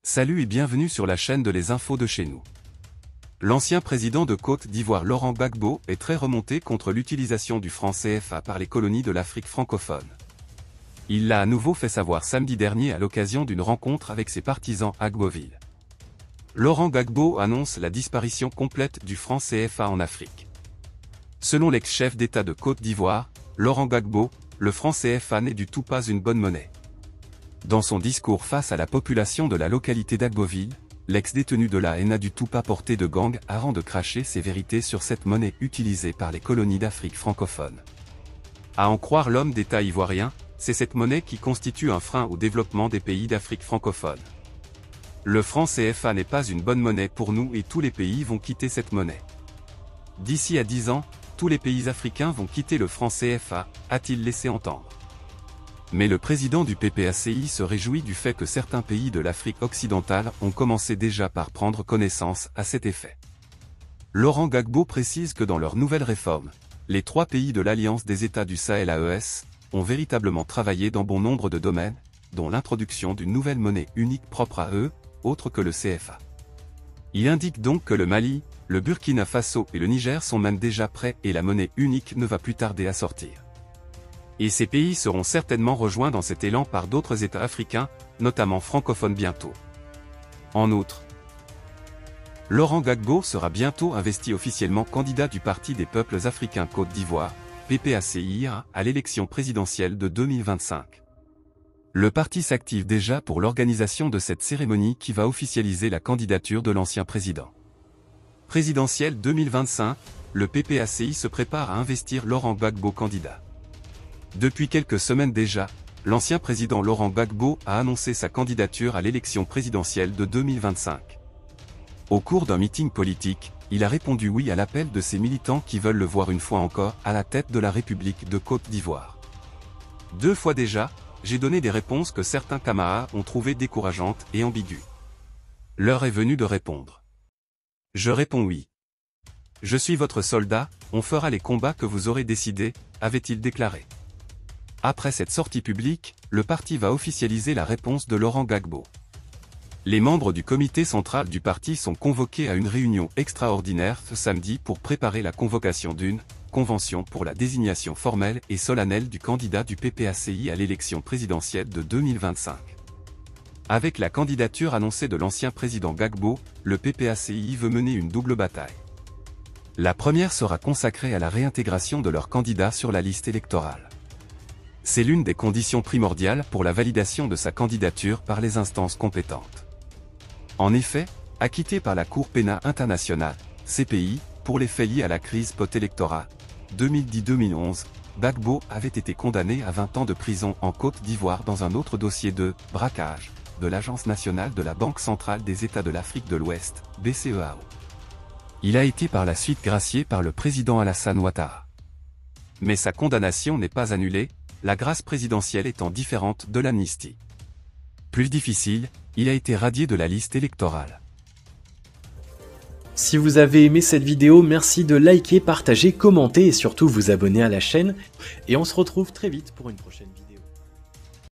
Salut et bienvenue sur la chaîne de Les Infos de chez nous. L'ancien président de Côte d'Ivoire Laurent Gbagbo est très remonté contre l'utilisation du franc CFA par les colonies de l'Afrique francophone. Il l'a à nouveau fait savoir samedi dernier à l'occasion d'une rencontre avec ses partisans à Gboville. Laurent Gbagbo annonce la disparition complète du franc CFA en Afrique. Selon l'ex-chef d'État de Côte d'Ivoire, Laurent Gbagbo, le franc CFA n'est du tout pas une bonne monnaie. Dans son discours face à la population de la localité d'Agboville, l'ex-détenu de la haine n'a du tout pas porté de gang avant de cracher ses vérités sur cette monnaie utilisée par les colonies d'Afrique francophone. À en croire l'homme d'État ivoirien, c'est cette monnaie qui constitue un frein au développement des pays d'Afrique francophone. Le franc CFA n'est pas une bonne monnaie pour nous et tous les pays vont quitter cette monnaie. D'ici à 10 ans, tous les pays africains vont quitter le franc CFA, a-t-il laissé entendre. Mais le président du PPACI se réjouit du fait que certains pays de l'Afrique occidentale ont commencé déjà par prendre connaissance à cet effet. Laurent Gbagbo précise que dans leur nouvelle réforme, les 3 pays de l'Alliance des États du Sahel AES ont véritablement travaillé dans bon nombre de domaines, dont l'introduction d'une nouvelle monnaie unique propre à eux, autre que le CFA. Il indique donc que le Mali, le Burkina Faso et le Niger sont même déjà prêts et la monnaie unique ne va plus tarder à sortir. Et ces pays seront certainement rejoints dans cet élan par d'autres États africains, notamment francophones bientôt. En outre, Laurent Gbagbo sera bientôt investi officiellement candidat du Parti des peuples africains Côte d'Ivoire, PPACI, à l'élection présidentielle de 2025. Le parti s'active déjà pour l'organisation de cette cérémonie qui va officialiser la candidature de l'ancien président. Présidentielle 2025, le PPACI se prépare à investir Laurent Gbagbo candidat. Depuis quelques semaines déjà, l'ancien président Laurent Gbagbo a annoncé sa candidature à l'élection présidentielle de 2025. Au cours d'un meeting politique, il a répondu oui à l'appel de ses militants qui veulent le voir une fois encore à la tête de la République de Côte d'Ivoire. 2 fois déjà, j'ai donné des réponses que certains camarades ont trouvées décourageantes et ambiguës. L'heure est venue de répondre. Je réponds oui. Je suis votre soldat, on fera les combats que vous aurez décidés, avait-il déclaré. Après cette sortie publique, le parti va officialiser la réponse de Laurent Gbagbo. Les membres du comité central du parti sont convoqués à une réunion extraordinaire ce samedi pour préparer la convocation d'une convention pour la désignation formelle et solennelle du candidat du PPACI à l'élection présidentielle de 2025. Avec la candidature annoncée de l'ancien président Gbagbo, le PPACI veut mener une double bataille. La première sera consacrée à la réintégration de leur candidat sur la liste électorale. C'est l'une des conditions primordiales pour la validation de sa candidature par les instances compétentes. En effet, acquitté par la Cour pénale internationale, CPI, pour les faits liés à la crise post-électorale 2010-2011, Gbagbo avait été condamné à 20 ans de prison en Côte d'Ivoire dans un autre dossier de braquage de l'Agence nationale de la Banque centrale des États de l'Afrique de l'Ouest, BCEAO. Il a été par la suite gracié par le président Alassane Ouattara. Mais sa condamnation n'est pas annulée, la grâce présidentielle étant différente de l'amnistie. Plus difficile, il a été radié de la liste électorale. Si vous avez aimé cette vidéo, merci de liker, partager, commenter et surtout vous abonner à la chaîne. Et on se retrouve très vite pour une prochaine vidéo.